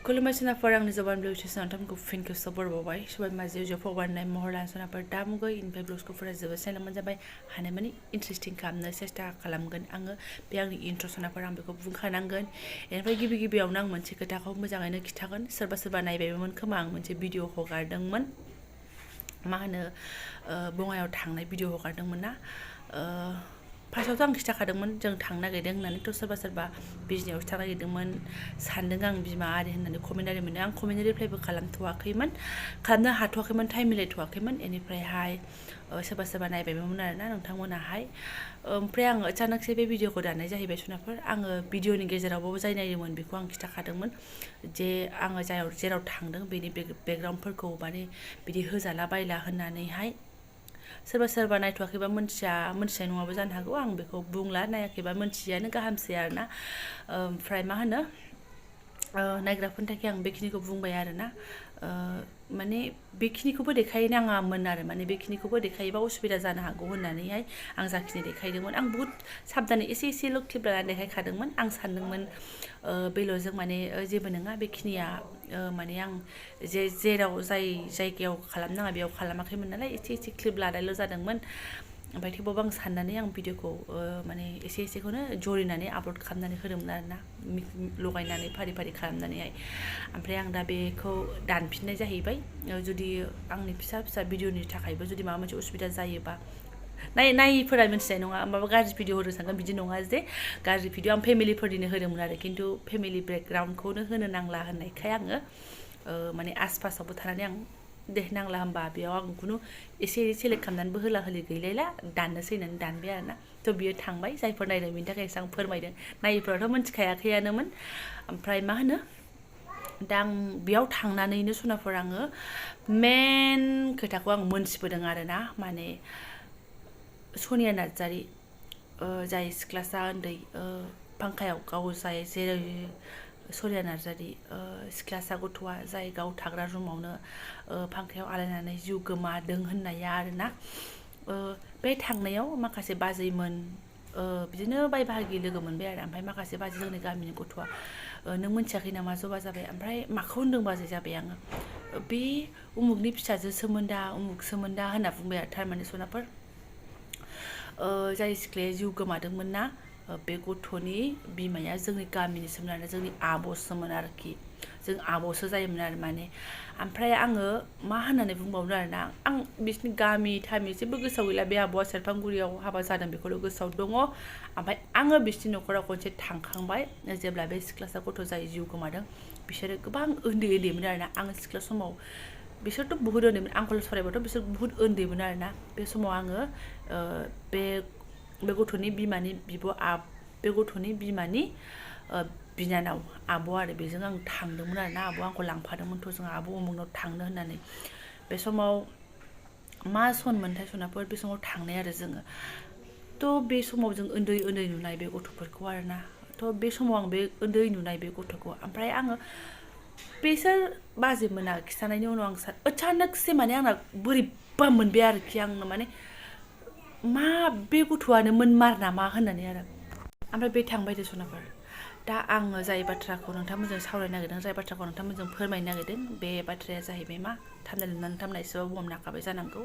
खुलुमबाय सोनाफोर आंनि जबानब्लग नोंथांमोनखौ फिन खेबसे बरबावबाय सबाय माजे जो फगवारनाय महर लाना सोनाफोर दा मुगै इनफाय ब्लग्सखौ फरा जोबोद साइलामोन जाबाय हानाय माने इन्टारेस्टिं खालामनो सेस्था खालामगोन आङो बे आंनि इन्ट्र सोनाफोर आं बेखौ बुंखानांगोन इनिफ्राय गिबियावनो आं मोनसे खोथाखौ मोजाङैनो खिथागोन सोरबा नायबायमोन खोमा आं मोनसे भिडिअ हगारदोंमोन मा होनो बङाइयाव थांनाय भिडिअ हगारदोंमोन ना फार्स्टआवथ' आं खिथाखादोंमोन जों थांनो नागिरदों होननानैथ' सोरबा बिजनियावसो थांनो नागिरदोंमोन सानदों आं बिमा आरि होननानै कमेन्ट आरि मोनो आं कमेन्ट रिप्लाइबो खालामनो हाथ'वाखैमोन टाइम मिलायथ'वाखैमोन इनिफ्रायहाय सोरबा नायबायमोन आरोना नोंथांमोनाहाय ओमफ्राय आङो अचानकसे बे भिडिअखौ दाननाय जाहैबाय सोनाफोर आङो भिडिअनि गेजेरावबो जाय नायदोंमोन बेखौ आं खिथाखादोंमोन जे आङो जेराव थांदों बेनि बेकग्राउन्डफोरखौ माने बिदि होजाला बायला होननानैहाय सोरबा नायथ'वाखैबा मोनथिनाय नङाबो जानो हागौ आं बेखौ बुंला नायाखैबा मोनथियानो गाहामसै आरोना ओमफ्राय मा होनो नायग्राफोरनि थाखाय आं बेखिनिखौ बुंबाय आरोना माने बेखिनिखौबो देखायनाङामोन आरो माने बेखिनिखौबो देखायोबा उसुबिदा जानो हागौ होननानैहाय आं जाखिनि देखायदोंमोन आं बुहुत साबधानै एसेल' क्लिप लानानै देखायखादोंमोन आं सानदोंमोन बेल'जों माने जेबो नङा बेखिनिया माने आं जेराव जाय जायगायाव खालामनाङा बेयाव खालामाखैमोन नालाय एसे क्लिप लानायल' जादोंमोन ओमफ्राय थेवबाबो आं साननानै आं भिडिअखौ माने एसेखौनो जरिनानै आपल'ड खालामनानै होदोंमोन आरोना लगायनानै फारि खालामनानैहाय ओमफ्राय आं दा बेखौ दानफिननाय जाहैबाय जुदि आंनि फिसा भिडिअनि थाखायबो जुदि माबा मोनसे उसुबिदा जायोबा नायिफोरा मिथिनाय नङा माबा गाज्रि भिडिअ होदों सानगोन बिदि नङा जे गाज्रि भिडिअ आं फेमिलिफोरनिनो होदोंमोन आरो खिन्थु फेमिलि बेकग्राउन्डखौनो होनो नांला होननायखाय आङो माने आसपासावबो थानानै आं दे नांला होमबा बेयाव आं खुनु एसे सेलेक्ट खालामनानैबो होला होलि गैलायला दाननोसै होननानै दानबाय आरोना थ' बियो थांबाय जायफोर नायदों बेनि थाखायसो आं फोरमायदों नायिफोराथ' मिथिखायाखैयानोमोन ओमफ्राय मा होनो दा आं बेयाव थांनानैनो सनाफोर आङो मेन खोथाखौ आं मोनथिबोदों आरोना माने सनिया नार्जारि जाय सिख्लासा उन्दै फांखायाव गाव जाय जेरै सनिया नार्जारि सिख्लासा गथ'आ जाय गाव थाग्रा रुमावनो फांखायाव आलायनानै जिउ गोमादों होननाया आरोना बे थांनायाव माखासे बाजैमोन बिदिनो बाय बाहागि लोगो मोनबाय आरो ओमफ्राय माखासे बाजै जोंनि गामिनि गथ'आ नों मिथियाखै नामा जबा जाबाय ओमफ्राय माखौ होनदों बाजै जाबाय आङो बे उमुगनि फिसाजो सोमोन्दा होनना बुंबाय आरो थारमाने सनाफोर जाय सिख्लाया जिउ गोमादोंमोन ना बे गथ'नि बिमाया जोंनि गामिनिसोमोन आरो जोंनि आब'सोमोन आरोखि जों आब'सो जायोमोन आरो माने ओमफ्राय आङो मा होननानै बुंबावनो आरोना आं बिसिनि गामि थामि जेबो गोसोआव गैला बे आब'आ सेरफांगुरियाव हाबा जादों बेखौल' गोसोआव दङ ओमफ्राय आङो बिसिनि न'खराव खनसे थांखांबाय जेब्ला बे सिख्लासा गथ' जाय जिउ गोमादों बिसोरो गोबां उन्दैमोन आरोना आं सिख्ला समाव बिसोरथ' बुहुत उन्दैमोन आंखौल' फरायबाथ' बिसोर बुहुत उन्दैमोन आरोना बे समाव आङो बे गथ'नि बिमानि बे गथ'नि बिमानि बिनानाव आब' आरो बेजों आं थांदोंमोन आरोना आब' आंखौ लांफादोंमोनथ' जों आब' उमुगनाव थांनो होननानै बे समाव मा सन मोनथाय सनाफोर बे समाव थांनाय आरो जोङो थ' बे समाव जों उन्दै नुनाय बे गथ'फोरखौ आरोना थ' बे समाव आं बे उन्दै नुनाय बे गथ'खौ ओमफ्राय आङो बेसोर बाजैमोना खिन्थानायनि उनाव आं अचानकसे माने आंना बोरैबा मोनबाय आरोखि आंनो माने मा बे गथ'आनोमोन मार नामा होननानै आरो ओमफ्राय बे थांबाय दे सनाफोर दा आङो जाय बाथ्राखौ नोंथांमोनजों सावरायनो नागिरदों जाय बाथ्राखौ नोंथांमोनजों फोरमायनो नागिरदों बे बाथ्राया जाहैबाय मा थामनेल नुनानै नोंथांमोना एसेबाबो बुंनाखाबाय जानांगौ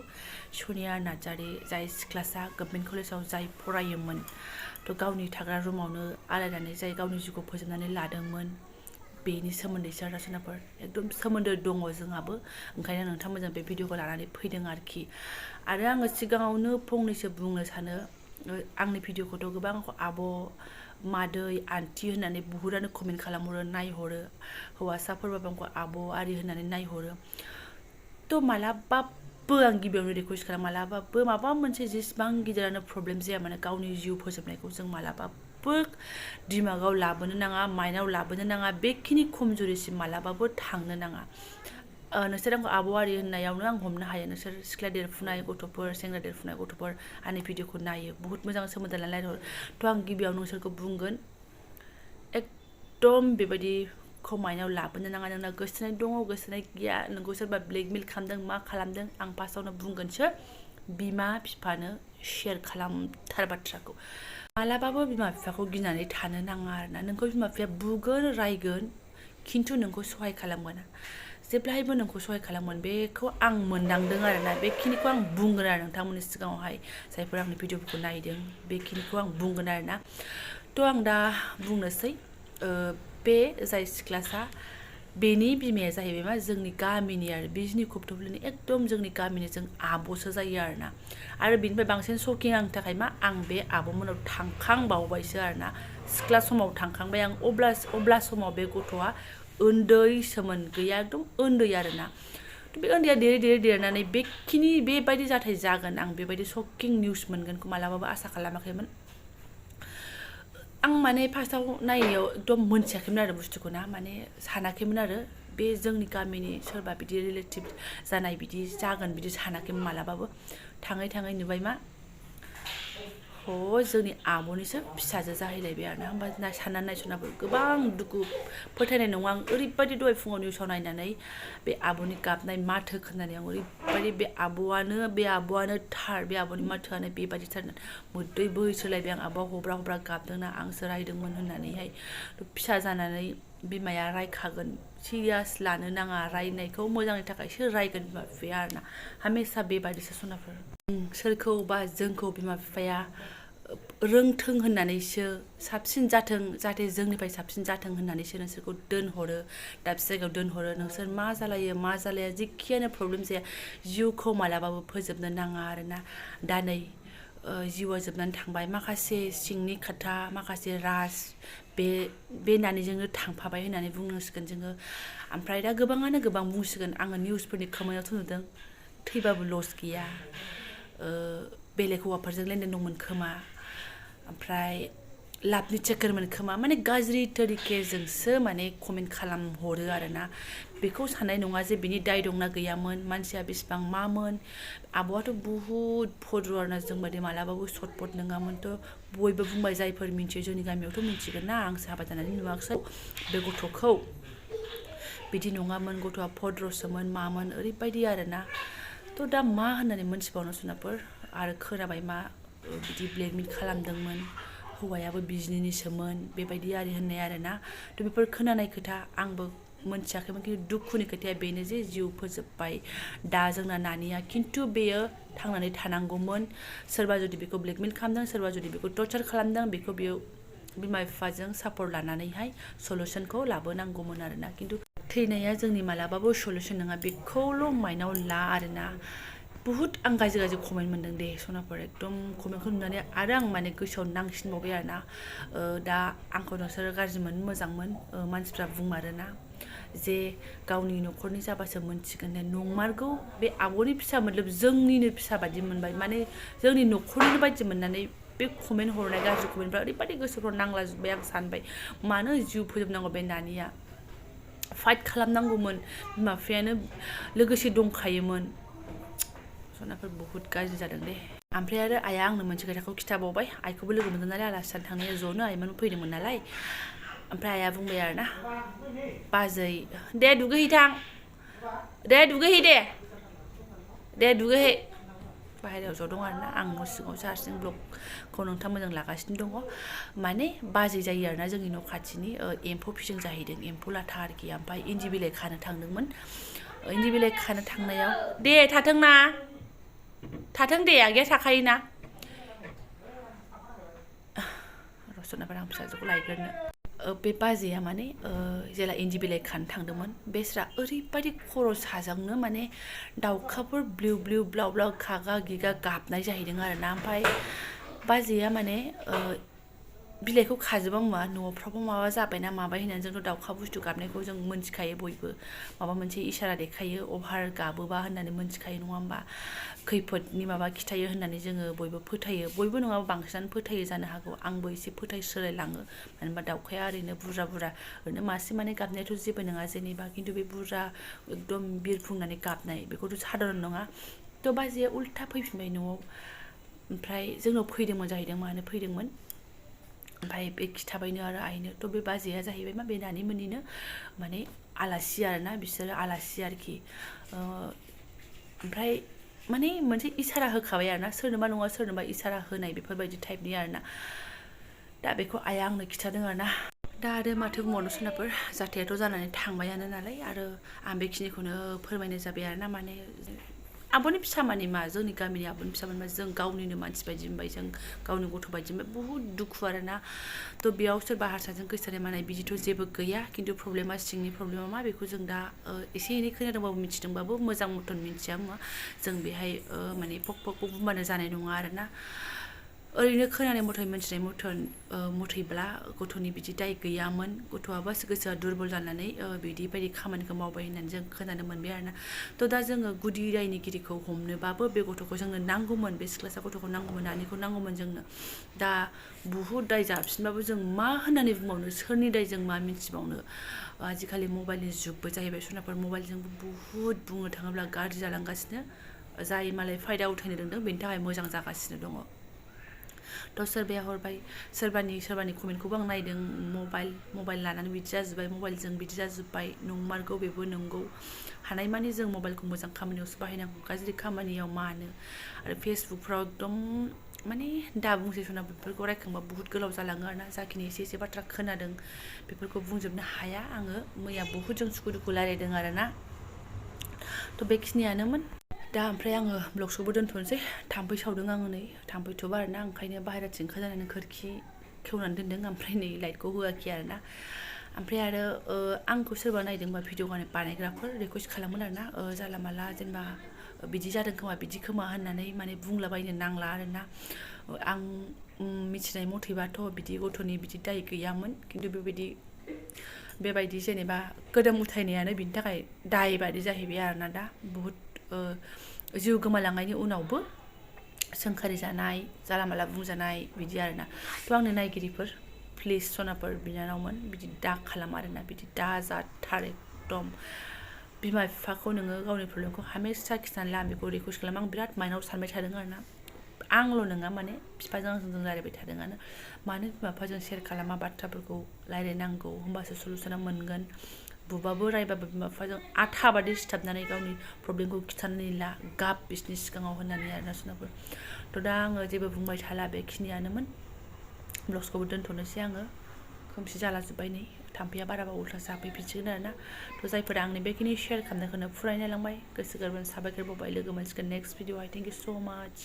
सनिया नार्जारि जाय सिख्लासा गभर्नमेन्ट कलेजाव जाय फरायोमोन थ' गावनि थाग्रा रुमावनो आलायनानै जाय गावनि जिउखौ फोजोबनानै लादोंमोन बेनि सोमोन्दैसो आरो सोनाफोर एकदम सोमोन्दो दङ जोंहाबो ओंखायनो नोंथांमोनजों बे भिडिअखौ लानानै फैदों आरोखि आरो आङो सिगाङावनो फंनैसो बुंनो सानो आंनि भिडिअखौथ' गोबां आब' मादै आन्टि होननानै बुहुदानो कमेन्ट खालामहरो नायहरो हौवासाफोरबाबो आंखौ आब' आरि होननानै नायहरो थ' मालाबाबो आं गिबियावनो रिकुवेस्ट खालामो मालाबाबो माबा मोनसे जेसेबां गिदिरानो प्रब्लेम जाया माने गावनि जिउ फोजोबनायखौ जों मालाबाबो दिमागाव लाबोनो नाङा माइन्डआव लाबोनो नाङा बेखिनि खमजुरिसिम मालाबाबो थांनो नाङा नोंसोर आंखौ आब' आरि होननायावनो आं हमनो हायो नोंसोर सिख्ला देरफुनाय गथ'फोर सेंग्रा देरफुनाय गथ'फोर आंनि भिडिअखौ नायो बुहुत मोजां सोमोन्दो लानानै रायहरो थ' आं गिबियाव नोंसोरखौ बुंगोन एकदम बेबायदिखौ माइन्डआव लाबोनो नाङा नोंना गोसोनाय दङ गोसोनाय गैया नोंखौ सोरबा ब्लेकमेल खालामदों मा खालामदों आं फार्स्टआवनो बुंगोनसो बिमा बिफानो शेयार खालामथार बाथ्राखौ मालाबाबो बिमा बिफाखौ गिनानै थानो नाङा आरोना नोंखौ बिमा बिफाया बुगोन रायगोन खिन्थु नोंखौ सहाय खालामगोन जेब्लायबो नोंखौ सहाय खालामगोन बेखौ आं मोनदांदों आरोना बेखिनिखौ आं बुंगोन आरो नोंथांमोननि सिगाङावहाय जायफोर आंनि भिडिअफोरखौ नायदों बेखिनिखौ आं बुंगोन आरोना थ' आं दा बुंनोसै बे जाय सिख्लासा बेनि बिमाया जाहैबाय मा जोंनि गामिनि आरो बिजनि खप्तफुलिनि एकदम जोंनि गामिनि जों आब'सो जायो आरोना आरो बेनिफ्राय बांसिन शकिं आंनि थाखाय मा आं बे आब'मोनाव थांखांबावबायसो आरोना सिख्ला समाव थांखांबाय आं अब्ला समाव बे गथ'आ उन्दैसोमोन गैया एकदम उन्दै आरोना बे उन्दैया देरै देरै देरनानै बेबायदि जाथाय जागोन आं बेबायदि शकिं निउस मोनगोनखौ मालाबाबो आसा खालामाखैमोन आं माने फार्स्टआव नायनायाव एकदम मोनथियाखैमोन आरो बुस्थुखौ ना माने सानाखैमोन आरो बे जोंनि गामिनि सोरबा बिदि रिलेटिभ जानाय बिदि जागोन बिदि सानाखैमोन मालाबाबो थाङै थाङै नुबाय मा जोंनि आब'निसो फिसाजो जाहैलायबाय आरोना होमबा साननानै नायसनाबो गोबां दुखु फोथायनाय नङा आं ओरैबायदि दहाय फुङाव निउसाव नायनानै बे आब'नि गाबनाय माथो खोनानै आं ओरैबायदि बे आब'आनो थार बे आब'नि माथोआनो बेबायदिथार मोदै बोहैसोलायबाय आं आब'आ हब्रा हब्रा गाबदोंना आंसो रायदोंमोन होननानैहाय फिसा जानानै बिमाया रायखागोन सिरियास लानो नाङा रायनायखौ मोजांनि थाखायसो रायगोन बिमा बिफाया आरोना हामेसा बेबायदिसो सनाफोर सोरखौ बा जोंखौ बिमा बिफाया रोंथों होननानैसो साबसिन जाथों जाहाथे जोंनिफ्राय साबसिन जाथों होननानैसो नोंसोरखौ दोनहरो दाबसे जायगायाव दोनहरो नोंसोर मा जालायो मा जालाया जेखियानो प्रब्लेम जाया जिउखौ मालाबाबो फोजोबनो नाङा आरोना दा नै जिउआ जोबनानै थांबाय माखासे सिंनि खोथा माखासे राज बे नानिजोंनो थांफाबाय होननानै बुंनांसिगोन जोङो ओमफ्राय दा गोबाङानो गोबां बुंसिगोन आङो निउसफोरनि खोमायावथ' नुदों थैबाबो लस गैया बेलेग हौवाफोरजों लेनदेन दंमोन खोमा ओमफ्राय लाभनि चक्करमोन खोमा माने गाज्रि तरिकेजोंसो माने कमेन्ट खालामहरो आरोना बेखौ साननाय नङा जे बिनि दाय दंना गैयामोन मानसिया बेसेबां मामोन आब'आथ' बुहुद भद्र आरोना जोंबादि मालाबाबो सटपट नङामोनथ' बयबो बुंबाय जायफोर मिन्थियो जोंनि गामियावथ' मिन्थिगोन ना आंसो हाबा जानानै नुवाखसै बे गथ'खौ बिदि नङामोन गथ'आ भद्रसोमोन मामोन ओरैबायदि आरोना थ' दा मा होननानै मोनथिबावनो सुनाफोर आरो खोनाबाय मा बिदि ब्लेकमेल खालामदोंमोन हौवायाबो बिजनिनिसोमोन बेबायदि आरि होननाय आरोना थ' बेफोर खोनानाय खोथा आंबो मोनथियाखैमोन खिन्थु दुखुनि खोथाया बेनो जे जिउ फोजोबबाय दा जोंना नानिया खिन्थु बेयो थांनानै थानांगौमोन सोरबा जुदि बेखौ ब्लेकमेल खालामदों सोरबा जुदि बेखौ टर्चार खालामदों बेखौ बियो बिमा बिफाजों सापर्ट लानानैहाय सलुसनखौ लाबोनांगौमोन आरोना खिन्थु थैनाया जोंनि मालाबाबो सलुसन नङा बेखौल' माइनाव ला आरोना बुहुत आं गाज्रि कमेन्ट मोनदों दे सनाफोर एकदम कमेन्टखौ नुनानै आरो आं माने गोसोआव नांसिनबावबाय आरोना दा आंखौ नोंसोरो गाज्रि मोन मोजांमोन मानसिफ्रा बुंमारोना जे गावनि न'खरनि जाबासो मोनथिगोन नंमारगौ बे आब'नि फिसा मोतलोब जोंनिनो फिसा बायदि मोनबाय माने जोंनि न'खरनिनो बायदि मोननानै बे कमेन्ट हरनाय गाज्रि कमेन्टफ्रा ओरैबायदि गोसोफ्राव नांलाजोब्बाय आं सानबाय मानो जिउ फोजोबनांगौ बे नानिया फाइट खालामनांगौमोन बिमा बिफायानो लोगोसे दंखायोमोन सनाफोर बुहुत गाज्रि जादों दे ओमफ्राय आरो आइया आंनो मोनसे खोथाखौ खिथाबावबाय आइखौबो लोगो मोनदों नालाय आलासि जानो थांनाया ज'नो आइमोन फैदोंमोन नालाय ओमफ्राय आइया बुंबाय आरोना बाजै दे दुगैहैथां दे दुगैहै बाहेरायाव ज' दं आरोना आं न' सिङावसो हारसिं ब्लगखौ नोंथां मोजां लागासिनो दङ माने बाजै जायो आरोना जोंनि न' खाथिनि एम्फौ फिसिं जाहैदों एम्फौ लाथा आरोखि ओमफ्राय इन्दि बिलाइ खानो थांदोंमोन इन्दि बिलाइ खानो थांनायाव दे थाथों दे आगैया थाखायोना रसनाफोर आं फिसाजोखौ लायग्रोनो बे बाजैया माने जेला इन्दि बिलाइ खानो थांदोंमोन बेस्रा ओरैबायदि खर' साजोंनो माने दाउखाफोर ब्लिउ ब्लिउ ब्लाउ ब्लाउ खागा गिगा गाबनाय जाहैदों आरोना ओमफ्राय बाजैया माने बिलाइखौ खाजोबा मा न'फ्रावबो माबा जाबायना माबाय होननानै जोंथ' दाउखा बुस्थु गाबनायखौ जों मोनथिखायो बयबो माबा मोनसे इसारा देखायो अभार गाबोबा होननानै मोनथिखायो नङा होमबा खैफोदनि माबा खिथायो होननानै जोङो बयबो फोथायो बयबो नङाबा बांसिनानो फोथायो जानो हागौ आंबो एसे फोथायसोलायलाङो मानो होनबा दाउखाया ओरैनो बुरजा ओरैनो मासे माने गाबनायाथ' जेबो नङा जेनेबा खिन्थु बे बुरजा एकदम बिरफुंनानै गाबनाय बेखौथ' साधारन नङा थ' बाजैया उल्था फैफिनबाय न'आव ओमफ्राय जोंनाव फैदोंमोन जाहैदों मानो फैदोंमोन ओमफ्राय बे खिथाबायनो आरो आइनो थ' बे बाजैया जाहैबाय मा बे नानिमोननिनो माने आलासि आरोना बिसोरो आलासि आरोखि ओमफ्राय माने मोनसे इसारा होखाबाय आरोना सोरनोबा नङा सोरनोबा इसारा होनाय बेफोरबायदि टाइपनि आरोना दा बेखौ आइया आंनो खिथादों आरोना दा आरो माथो बुंबावनो सोनाफोर जाथायाथ' जानानै थांबायानो नालाय आरो आं बेखिनिखौनो फोरमायनाय जाबाय आरोना माने आब'नि फिसामानि मा जोंनि गामिनि आब'नि फिसामोन मा जों गावनिनो मानसि बायदि मोनबाय जों गावनि गथ' बायदि मोनबाय बुहुत दुखु आरोना थ' बेयाव सोरबा हारसाजों गोसोनाय मानाय बिदिथ' जेबो गैया खिन्थु प्रब्लेमा सिंनि प्रब्लेमा मा बेखौ जों दा एसे एनै खोनादोंबाबो मिथिदोंबाबो मोजां मथन मिथिया मुवा जों बेहाय माने फक फकखौ बुंबानो जानाय नङा आरोना ओरैनो खोनानाय मथै मिथिनाय मथैब्ला गथ'नि बिदि दाय गैयामोन गथ'आबो गोसोआ दुरबल जानानै बिदि बायदि खामानिखौ मावबाय होननानै जों खोनानो मोनबाय आरोना थ' दा जोङो गुदि दायनिगिरिखौ हमनोबाबो बे गथ'खौ जोंनो नांगौमोन बे सिख्लासा गथ'खौ नांगौमोन नानिखौ नांगौमोन जोंनो दा बुहुत दाय जाबसिनबाबो जों मा होननानै बुंबावनो सोरनि दाय जों मा मिथिबावनो आजिखालि मबाइलनि जुगबो जाहैबाय सनाफोर मबाइलजोंबो बुहुत बुंनो थाङोब्ला गाज्रि जालांगासिनो जाय मालाय फायदा उथायनो रोंदों बेनि थाखाय मोजां जागासिनो दङ थ' सोरबाया हरबाय सोरबानि कमेन्टखौबो आं नायदों मबाइल लानानै बिदि जाजोब्बाय मबाइलजों बिदि जाजोब्बाय नंमारगौ बेबो नंगौ हानायमानि जों मबाइलखौ मोजां खामानियावसो बाहायनांगौ गाज्रि खामानियाव मानो आरो फेसबुकफ्राव एकदम माने दा बुंसै सना बेफोरखौ रायखांबा बुहुत गोलाव जालाङो आरोना जाखिनि एसे बाथ्रा खोनादों बेफोरखौ बुंजोबनो हाया आङो मैया बुहुत जों सुखु दुखु रायलायदों आरोना थ' बेखिनियानोमोन दा ओमफ्राय आङो ब्लगसखौबो दोनथ'नोसै थाम्फै सावदों आङो नै थाम्फैथ'बा आरोना ओंखायनो बाहेराथिं ओंखारजानानै खोरखि खेवनानै दोनदों ओमफ्राय नै लाइटखौ होआखै आरोना ओमफ्राय आरो आंखौ सोरबा नायदोंबा भिडिअ बानायग्राफोर रिकुवेस्ट खालामोन आरोना जाला माला जेनेबा बिदि जादों खोमा बिदि खोमा होननानै माने बुंलाबायनो नांला आरोना आं मिथिनाय मथेबाथ' बिदि गथ'नि बिदि दाय गैयामोन खिन्थु बेबायदि जेनेबा गोदोम उथायनायानो बिनि थाखाय दाय बादि जाहैबाय आरोना दा बुहुत जिउ गोमालांनायनि उनावबो सोंखारि जानाय जाला माला बुंजानाय बिदि आरोना थ' आंनि नायगिरिफोर प्लिज सनाफोर बिनानावमोन बिदि दा खालाम आरोना बिदि दा जाथार एकदम बिमा बिफाखौ नोङो गावनि प्रब्लेमखौ हामेसा खिन्थानो ला बेखौ रिकुवेस्ट खालाम आं बिराद माइनाव सानबाय थादों आरोना आंल' नङा माने बिफाजों आंजों रायलायबाय थादोंआनो मानो बिमा बिफाजों सेयार खालामा बाथ्राफोरखौ रायलायनांगौ होमबासो सलुसना मोनगोन बुबाबो रायबाबो बिमा बिफाजों आथा बादि सिथाबनानै गावनि प्रब्लेमखौ खिन्थानानै ला गाब बिसिनि सिगाङाव होननानै आरोना सनाफोर थ' दा आङो जेबो बुंबाय थाला बेखिनियानोमोन ब्लग्सखौबो दोनथ'नोसै आङो खोमसि जालाजोब्बाय नै थाम्फैया बाराबा उल्था जाफैफिनसिगोन आरोना थ' जायफोरा आंनि बेखिनि शेयार खालामनायखौनो फुरायनाय लांबाय गोसो गोरबोनि साबायखर बावबाय लोगो मोनसिगोन नेक्स्ट भिडिअ थेंक इउ स' माच